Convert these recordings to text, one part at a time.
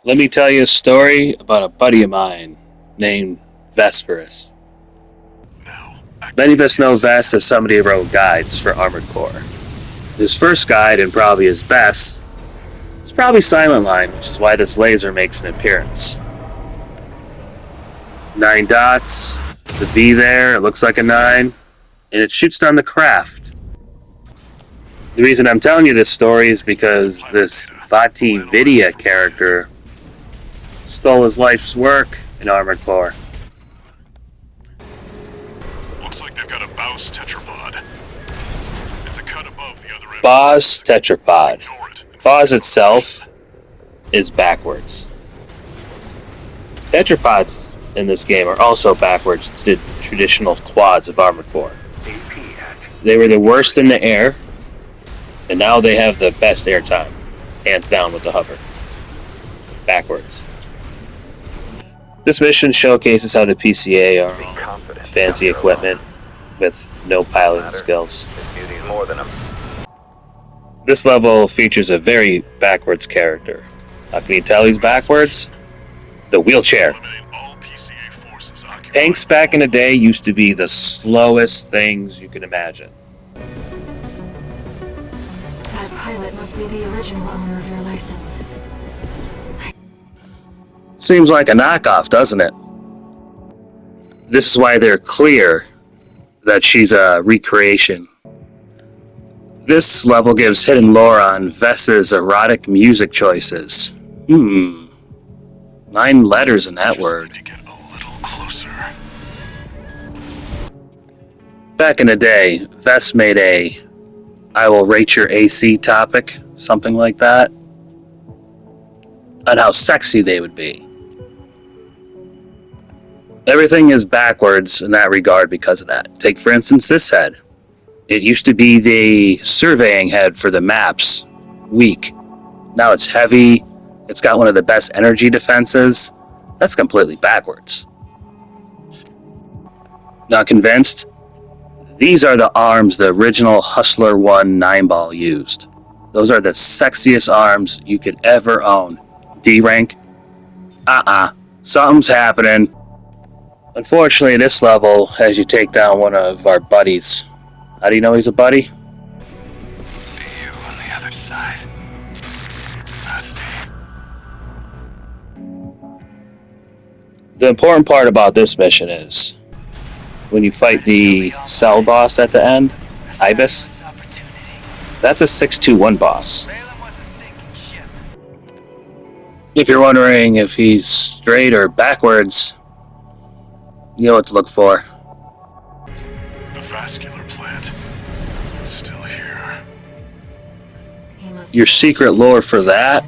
Let me tell you a story about a buddy of mine named Vesperus. Many of us know Vest as somebody who wrote guides for Armored Core. His first guide, and probably his best, is probably Silent Line, which is why this laser makes an appearance. 9 dots, the V there, it looks like a 9, and it shoots down the craft. The reason I'm telling you this story is because this Vati Vidya character stole his life's work in Armored Core. Looks like they've got a Baus tetrapod. It's a cut above the other end. Baus tetrapod. Baus itself is backwards. Tetrapods in this game are also backwards to the traditional quads of Armored Core. They were the worst in the air, and now they have the best air time, hands down with the hover. Backwards. This mission showcases how the PCA are fancy equipment with no piloting skills. This level features a very backwards character. How can you tell he's backwards? The wheelchair. Tanks back in the day used to be the slowest things you can imagine. That pilot must be the original owner of your license. Seems like a knockoff, doesn't it? This is why they're clear that she's a recreation. This level gives hidden lore on Vesta's erotic music choices. 9 letters in that word. To get a little closer. Back in the day, Vest made a I will rate your AC topic, something like that, on how sexy they would be. Everything is backwards in that regard because of that. Take, for instance, this head. It used to be the surveying head for the maps. Weak. Now it's heavy. It's got one of the best energy defenses. That's completely backwards. Not convinced? These are the arms the original Hustler 1 9-ball used. Those are the sexiest arms you could ever own. D rank? Something's happening. Unfortunately, this level has you take down one of our buddies. How do you know he's a buddy? See you on the other side. Nasty. The important part about this mission is when you fight the cell boss at the end, Ibis, that's a 621 boss. If you're wondering if he's straight or backwards, you know what to look for. The vascular plant. It's still here. Your secret lore for that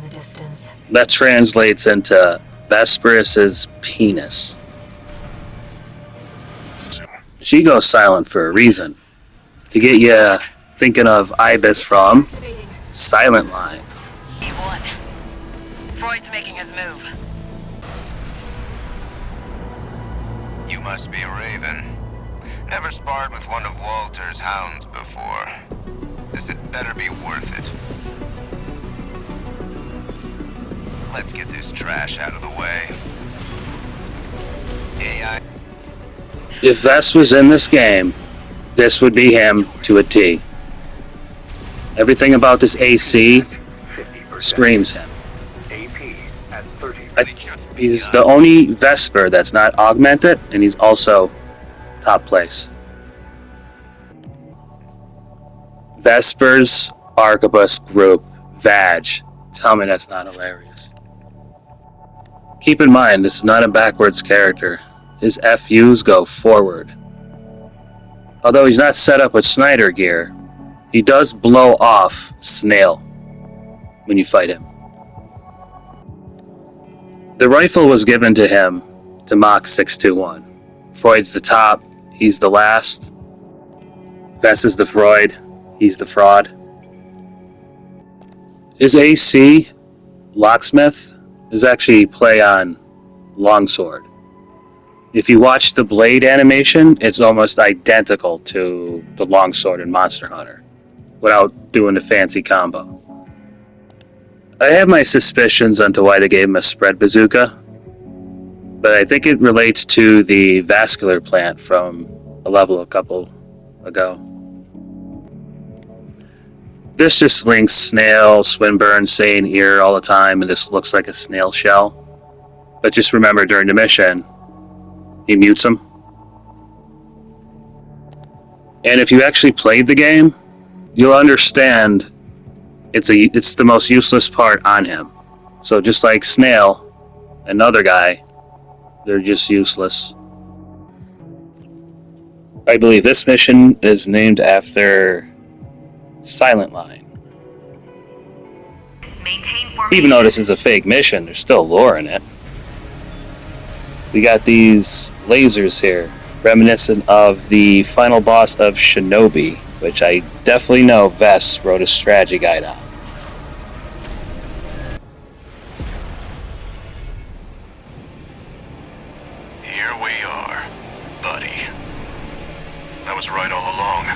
translates into Vesperus's penis. She goes silent for a reason. To get you thinking of Ibis from Silent Line. E1. Freud's making his move. You must be a raven. Never sparred with one of Walter's hounds before. This had better be worth it. Let's get this trash out of the way. AI. If Vest was in this game, this would be him to a T. Everything about this AC screams him. He's the only Vesper that's not augmented, and he's also top place. Vesper's Arquebus group, Vag. Tell me that's not hilarious. Keep in mind, this is not a backwards character. His FUs go forward. Although he's not set up with Snyder gear, he does blow off Snail when you fight him. The rifle was given to him to mock 621. Freud's the top, he's the last. Vest is the Freud, he's the fraud. His AC, Locksmith, is actually play on Longsword. If you watch the blade animation, it's almost identical to the Longsword in Monster Hunter, without doing the fancy combo. I have my suspicions onto why they gave him a spread bazooka, but I think it relates to the vascular plant from a level a couple ago. This just links Snail, Swinburne, saying ear all the time, and this looks like a snail shell. But just remember, during the mission, he mutes him. And if you actually played the game, you'll understand it's the most useless part on him. So just like Snail, another guy, they're just useless. I believe this mission is named after Silent Line. Even though this is a fake mission, there's still lore in it. We got these lasers here, reminiscent of the final boss of Shinobi, which I definitely know Vess wrote a strategy guide on. Here we are, buddy. I was right all along.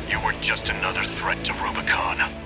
You were just another threat to Rubicon.